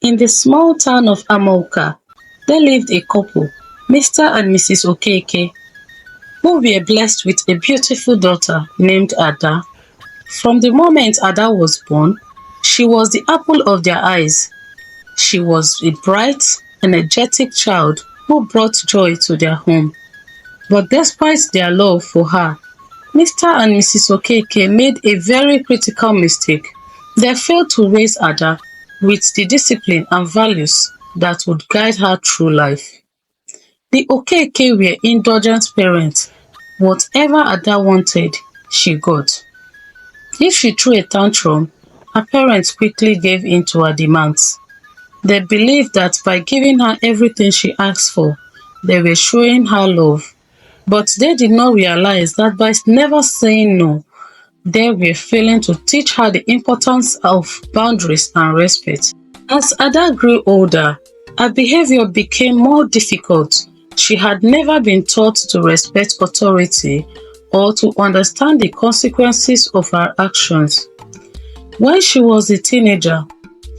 In the small town of Amawka, there lived a couple, Mr. and Mrs. Okeke, who were blessed with a beautiful daughter named Ada. From the moment Ada was born, she was the apple of their eyes. She was a bright, energetic child who brought joy to their home. But despite their love for her, Mr. and Mrs. Okeke made a very critical mistake. They failed to raise Ada with the discipline and values that would guide her through life. The Okeke were indulgent parents. Whatever Ada wanted, she got. If she threw a tantrum, her parents quickly gave in to her demands. They believed that by giving her everything she asked for, they were showing her love. But they did not realize that by never saying no, they were failing to teach her the importance of boundaries and respect. As Ada grew older, her behavior became more difficult. She had never been taught to respect authority or to understand the consequences of her actions. When she was a teenager,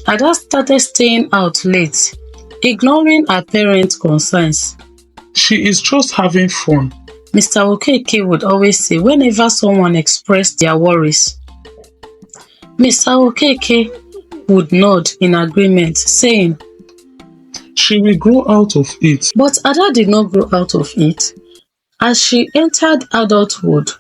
Ada started staying out late, ignoring her parents' concerns. She is just having fun. Mr. Okeke would always say whenever someone expressed their worries. Mr. Okeke would nod in agreement, saying, She will grow out of it. but Ada did not grow out of it. As she entered adulthood,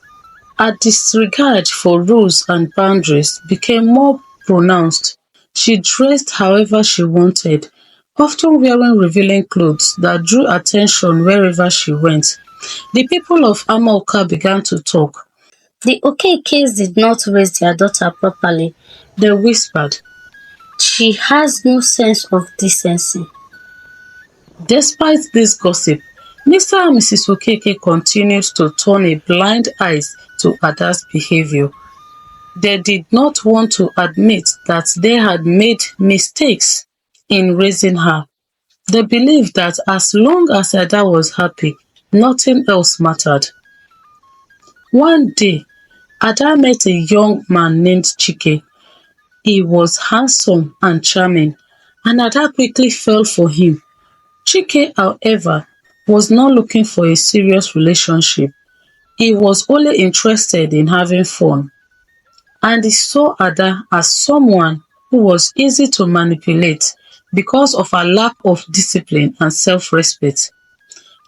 her disregard for rules and boundaries became more pronounced. She dressed however she wanted, often wearing revealing clothes that drew attention wherever she went. The people of Amawka began to talk. The Okekes did not raise their daughter properly, they whispered. She has no sense of decency. Despite this gossip, Mr. and Mrs. Okeke continued to turn a blind eye to Ada's behavior. They did not want to admit that they had made mistakes in raising her. They believed that as long as Ada was happy, nothing else mattered. One day, Ada met a young man named Chike. He was handsome and charming, and Ada quickly fell for him. Chike, however, was not looking for a serious relationship. He was only interested in having fun, and he saw Ada as someone who was easy to manipulate because of her lack of discipline and self-respect.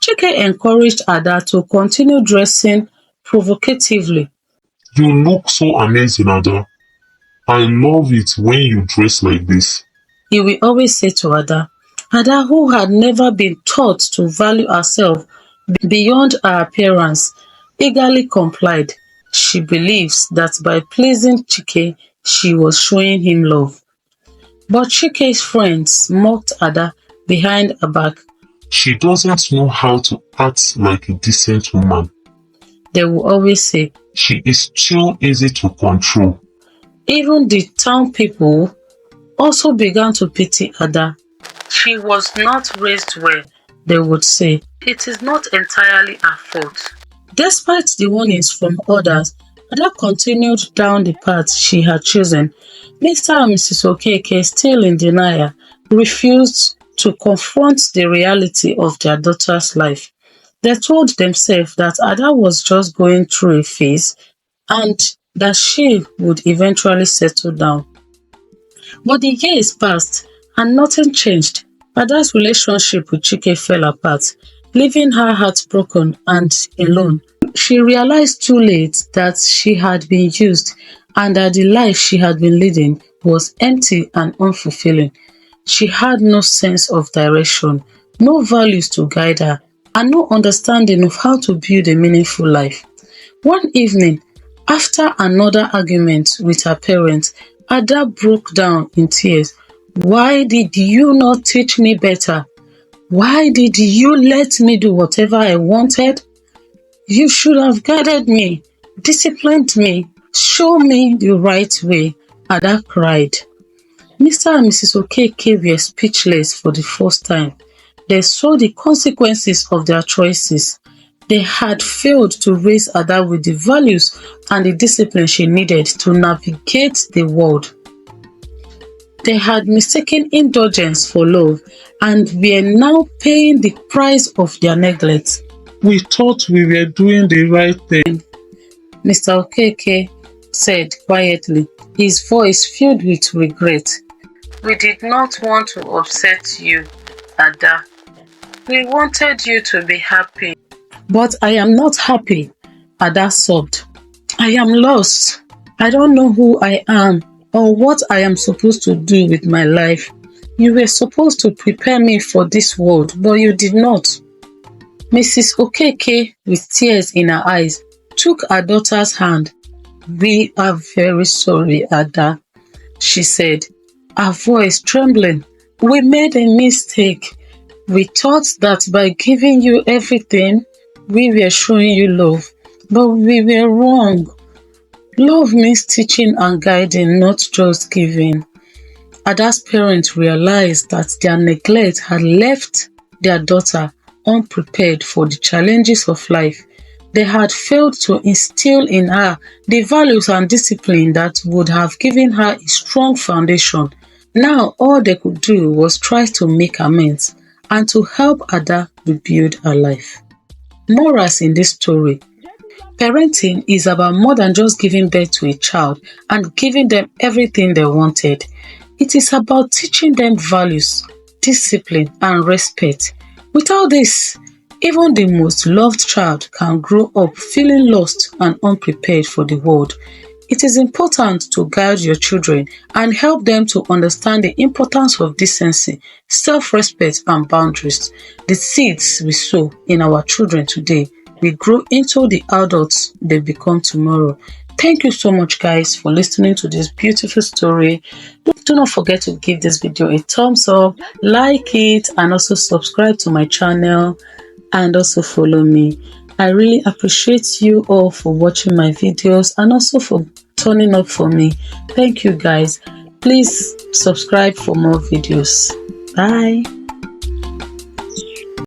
Chike encouraged Ada to continue dressing provocatively. You look so amazing, Ada. I love it when you dress like this. He will always say to Ada. Ada, who had never been taught to value herself beyond her appearance, eagerly complied. She believes that by pleasing Chike, she was showing him love. But Chike's friends mocked Ada behind her back. She doesn't know how to act like a decent woman. They will always say. She is too easy to control. Even the town people also began to pity Ada. She was not raised well, they would say. It is not entirely her fault. Despite the warnings from others, Ada continued down the path she had chosen. Mr. and Mrs. Okeke, still in denial, refused to confront the reality of their daughter's life. They told themselves that Ada was just going through a phase and that she would eventually settle down. But the years passed and nothing changed. Ada's relationship with Chike fell apart, leaving her heartbroken and alone. She realized too late that she had been used and that the life she had been leading was empty and unfulfilling. She had no sense of direction, no values to guide her, and no understanding of how to build a meaningful life. One evening, after another argument with her parents, Ada broke down in tears. Why did you not teach me better? Why did you let me do whatever I wanted? You should have guided me, disciplined me, show me the right way, Ada cried. Mr. and Mrs. Okeke were speechless for the first time. They saw the consequences of their choices. They had failed to raise Ada with the values and the discipline she needed to navigate the world. They had mistaken indulgence for love and were now paying the price of their neglect. We thought we were doing the right thing, Mr. Okeke said quietly, his voice filled with regret. We did not want to upset you, Ada. We wanted you to be happy. But I am not happy, Ada sobbed. I am lost. I don't know who I am or what I am supposed to do with my life. You were supposed to prepare me for this world, but you did not. Mrs. Okeke, with tears in her eyes, took her daughter's hand. We are very sorry, Ada, she said, her voice trembling. We made a mistake. We thought that by giving you everything, we were showing you love, but we were wrong. Love means teaching and guiding, not just giving. Ada's parents realized that their neglect had left their daughter unprepared for the challenges of life. They had failed to instill in her the values and discipline that would have given her a strong foundation. Now all they could do was try to make amends and to help Ada rebuild her life. Morals in this story: parenting is about more than just giving birth to a child and giving them everything they wanted. It is about teaching them values, discipline, and respect. Without this, even the most loved child can grow up feeling lost and unprepared for the world. It is important to guide your children and help them to understand the importance of decency, self-respect, and boundaries. The seeds we sow in our children today will grow into the adults they become tomorrow. Thank you so much, guys, for listening to this beautiful story. Do not forget to give this video a thumbs up, like it, and also subscribe to my channel and also follow me. I really appreciate you all for watching my videos and also for turning up for me. Thank you, guys. Please subscribe for more videos. Bye.